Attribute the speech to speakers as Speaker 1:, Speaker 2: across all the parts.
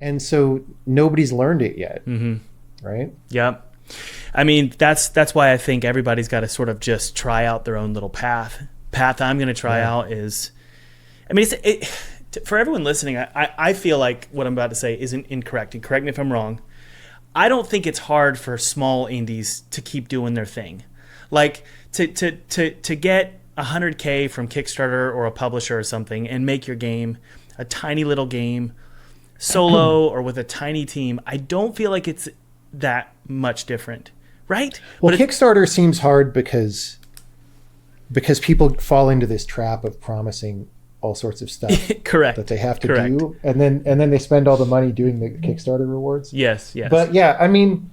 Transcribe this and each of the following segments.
Speaker 1: And so nobody's learned it yet, right?
Speaker 2: Yep. I mean, that's why I think everybody's got to sort of just try out their own little path. Path I'm going to try out is, I mean, for everyone listening, I feel like what I'm about to say isn't incorrect, and correct me if I'm wrong. I don't think it's hard for small indies to keep doing their thing. Like to get 100K from Kickstarter or a publisher or something and make your game a tiny little game solo or with a tiny team. I don't feel like it's that much different, right?
Speaker 1: Well, Kickstarter seems hard because people fall into this trap of promising all sorts of stuff
Speaker 2: correct
Speaker 1: that they have to do, and then they spend all the money doing the Kickstarter rewards.
Speaker 2: Yes.
Speaker 1: But yeah, I mean,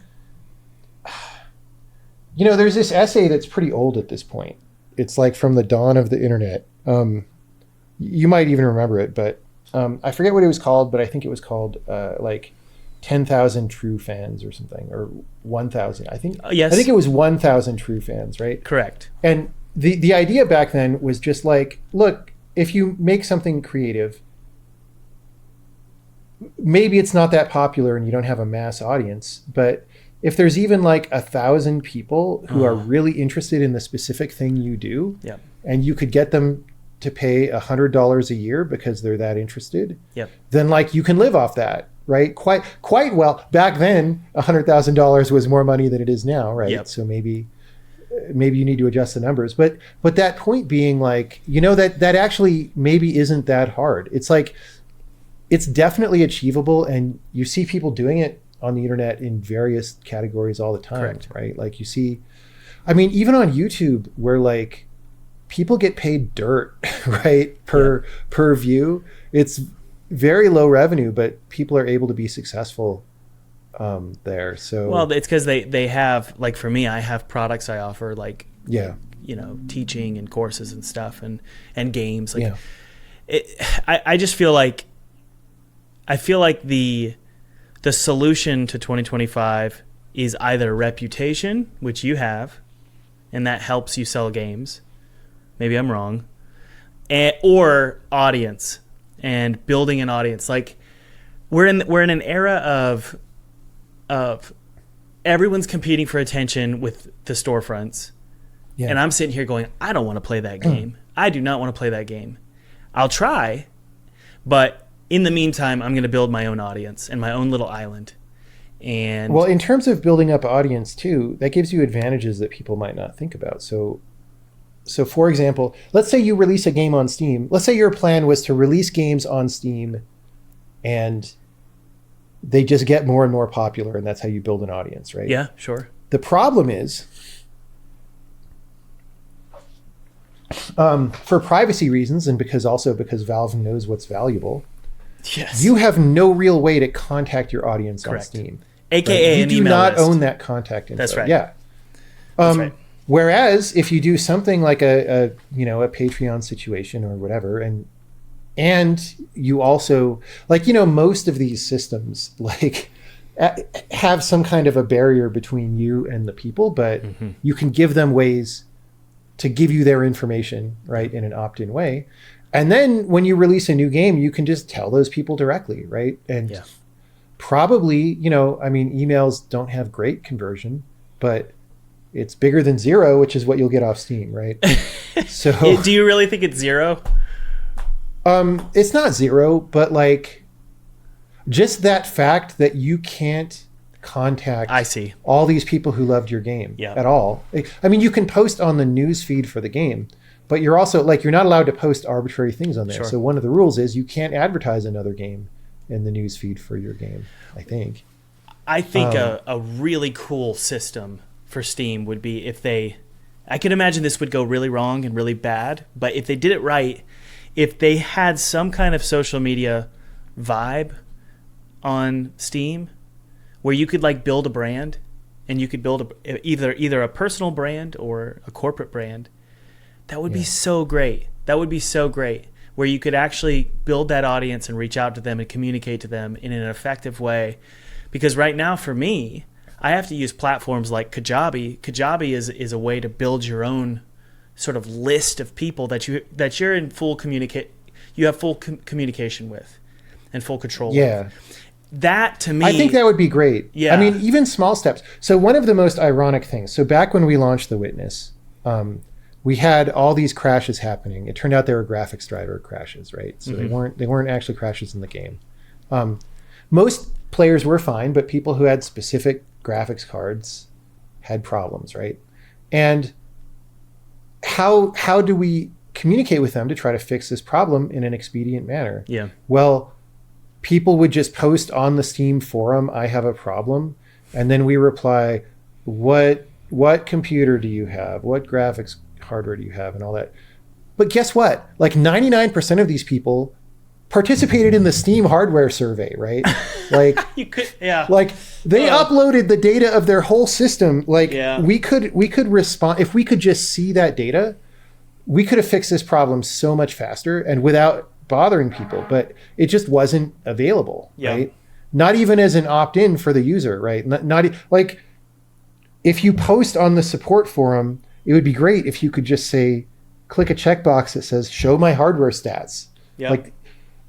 Speaker 1: there's this essay that's pretty old at this point. It's like from the dawn of the internet. You might even remember it, but I forget what it was called, but I think it was called like 10,000 True Fans or something, or 1,000. I think
Speaker 2: yes.
Speaker 1: I think it was 1,000 True Fans, right?
Speaker 2: Correct.
Speaker 1: And the idea back then was just like, look, if you make something creative, maybe it's not that popular and you don't have a mass audience, but if there's even like 1,000 people who are really interested in the specific thing you do, and you could get them to pay $100 a year because they're that interested, then like you can live off that, right? Quite well. Back then, $100,000 was more money than it is now, right? So maybe you need to adjust the numbers, but that point being like, that actually maybe isn't that hard. It's like, it's definitely achievable, and you see people doing it on the internet in various categories all the time, right? Like you see, I mean, even on YouTube where like people get paid dirt, right? Per view. It's very low revenue, but people are able to be successful there. So,
Speaker 2: well, it's because they have, like for me, I have products I offer, like, teaching and courses and stuff and games. Like I just feel like, the solution to 2025 is either reputation, which you have, and that helps you sell games. Maybe I'm wrong. Or audience and building an audience. Like we're in an era of everyone's competing for attention with the storefronts. Yeah. And I'm sitting here going, I don't want to play that game. I do not want to play that game. I'll try, but in the meantime, I'm going to build my own audience and my own little island. And
Speaker 1: well, in terms of building up audience too, that gives you advantages that people might not think about. So for example, let's say you release a game on Steam. Let's say your plan was to release games on Steam and they just get more and more popular, and that's how you build an audience, right?
Speaker 2: Yeah, sure.
Speaker 1: The problem is, for privacy reasons, and because Valve knows what's valuable, you have no real way to contact your audience on Steam.
Speaker 2: AKA
Speaker 1: right? You do not own that contact info.
Speaker 2: That's right.
Speaker 1: Yeah.
Speaker 2: That's right.
Speaker 1: Whereas if you do something like a Patreon situation or whatever, and you also, like, most of these systems like have some kind of a barrier between you and the people, but you can give them ways to give you their information, right, in an opt-in way. And then when you release a new game, you can just tell those people directly, right? And probably, emails don't have great conversion, but it's bigger than zero, which is what you'll get off Steam, right? So
Speaker 2: do you really think it's zero?
Speaker 1: It's not zero, but like just that fact that you can't contact all these people who loved your game at all. I mean, you can post on the news feed for the game, but you're also like, you're not allowed to post arbitrary things on there. Sure. So one of the rules is you can't advertise another game in the news feed for your game, I think.
Speaker 2: I think a really cool system for Steam would be I can imagine this would go really wrong and really bad, but if they did it right, if they had some kind of social media vibe on Steam where you could like build a brand, and you could build either a personal brand or a corporate brand, that would be so great. That would be so great, where you could actually build that audience and reach out to them and communicate to them in an effective way. Because right now for me, I have to use platforms like Kajabi. Kajabi is a way to build your own sort of list of people that you're in full communication with and full control of. that to me,
Speaker 1: I think that would be great.
Speaker 2: Yeah.
Speaker 1: I mean, even small steps. So one of the most ironic things, so back when we launched The Witness, we had all these crashes happening. It turned out they were graphics driver crashes, right? So they weren't actually crashes in the game. Most players were fine, but people who had specific graphics cards had problems, right? And how do we communicate with them to try to fix this problem in an expedient manner?
Speaker 2: Yeah.
Speaker 1: Well, people would just post on the Steam forum, I have a problem. And then we reply, what computer do you have? What graphics hardware do you have? And all that. But guess what? Like 99% of these people participated in the Steam hardware survey, right? Like
Speaker 2: you could, yeah.
Speaker 1: Like they uploaded the data of their whole system. Like we could respond if we could just see that data. We could have fixed this problem so much faster and without bothering people, but it just wasn't available, right? Not even as an opt-in for the user, right? Not like if you post on the support forum, it would be great if you could just say, click a checkbox that says, show my hardware stats.
Speaker 2: Yeah.
Speaker 1: Like,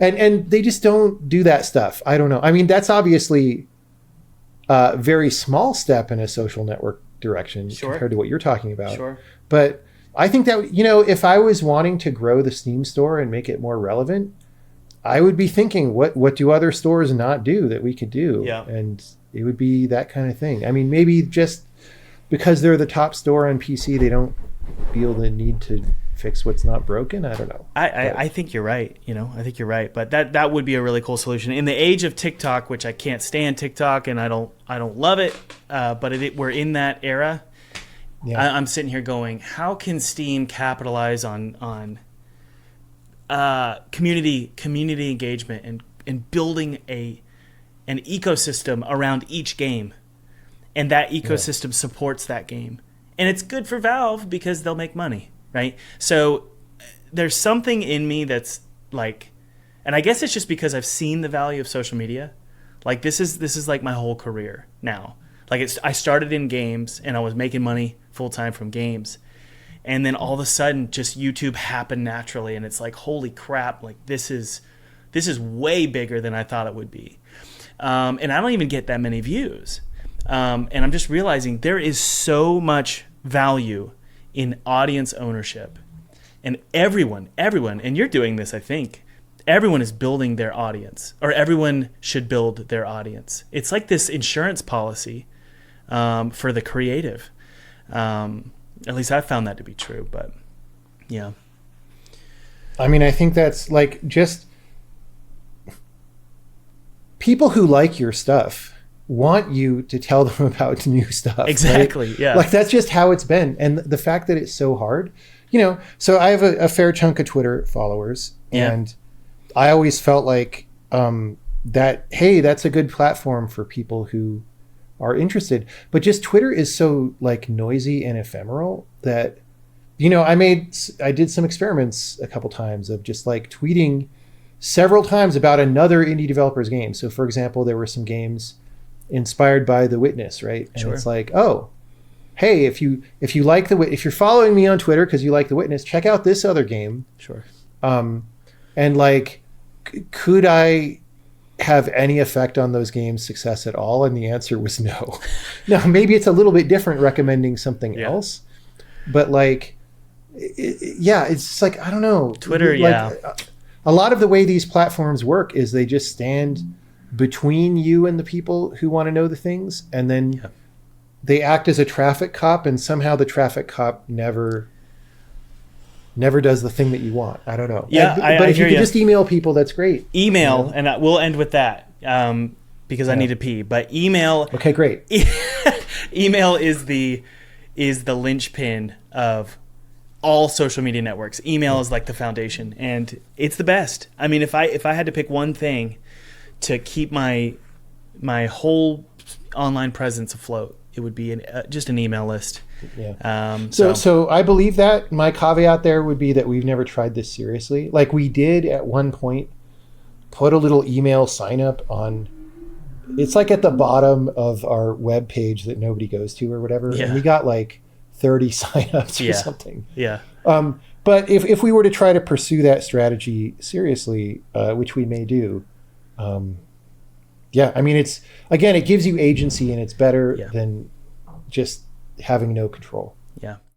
Speaker 1: and they just don't do that stuff. I don't know. I mean, that's obviously a very small step in a social network direction compared to what you're talking about.
Speaker 2: Sure.
Speaker 1: But I think that, if I was wanting to grow the Steam store and make it more relevant, I would be thinking, what do other stores not do that we could do?
Speaker 2: Yeah.
Speaker 1: And it would be that kind of thing. I mean, maybe just because they're the top store on PC, they don't feel the need to fix what's not broken. I don't know.
Speaker 2: I think you're right. I think you're right. But that would be a really cool solution in the age of TikTok, which I can't stand TikTok and I don't love it. But we're in that era. Yeah. I'm sitting here going, how can Steam capitalize on community engagement and building an ecosystem around each game, and that ecosystem supports that game, and it's good for Valve because they'll make money, right? So there's something in me that's like, and I guess it's just because I've seen the value of social media. Like this is like my whole career now. Like I started in games and I was making money full time from games. And then all of a sudden just YouTube happened naturally. And it's like, holy crap, like this is way bigger than I thought it would be. And I don't even get that many views. And I'm just realizing there is so much value in audience ownership. And everyone, and you're doing this, I think, everyone is building their audience, or everyone should build their audience. It's like this insurance policy for the creative. At least I found that to be true, but yeah.
Speaker 1: I mean, I think that's like just people who like your stuff want you to tell them about new stuff.
Speaker 2: Exactly.
Speaker 1: Right?
Speaker 2: Yeah.
Speaker 1: Like that's just how it's been. And the fact that it's so hard, so I have a fair chunk of Twitter followers, and I always felt like that, hey, that's a good platform for people who are interested. But just Twitter is so like noisy and ephemeral that, I did some experiments a couple times of just like tweeting several times about another indie developer's game. So for example, there were some games inspired by The Witness, right? And it's like, oh, hey, if you like if you're following me on Twitter because you like The Witness, check out this other game.
Speaker 2: Sure.
Speaker 1: And like, could I have any effect on those games' success at all? And the answer was no. Now, maybe it's a little bit different recommending something else, but like, it's just like, I don't know.
Speaker 2: Twitter,
Speaker 1: a lot of the way these platforms work is they just stand between you and the people who want to know the things, and then they act as a traffic cop, and somehow the traffic cop never does the thing that you want. I don't know.
Speaker 2: Yeah,
Speaker 1: but if you could just email people, that's great.
Speaker 2: Email, and we'll end with that because I need to pee. But email.
Speaker 1: Okay, great.
Speaker 2: Email is the linchpin of all social media networks. Email is like the foundation, and it's the best. I mean, if I had to pick one thing to keep my whole online presence afloat, it would be just an email list.
Speaker 1: Yeah. So I believe that. My caveat there would be that we've never tried this seriously. Like we did at one point put a little email sign up on, it's like at the bottom of our web page that nobody goes to or whatever.
Speaker 2: Yeah.
Speaker 1: And we got like 30 signups or something.
Speaker 2: Yeah.
Speaker 1: But if we were to try to pursue that strategy seriously, which we may do, Yeah, I mean, it's, again, it gives you agency, and it's better
Speaker 2: Yeah.
Speaker 1: than just having no control.
Speaker 2: Yeah.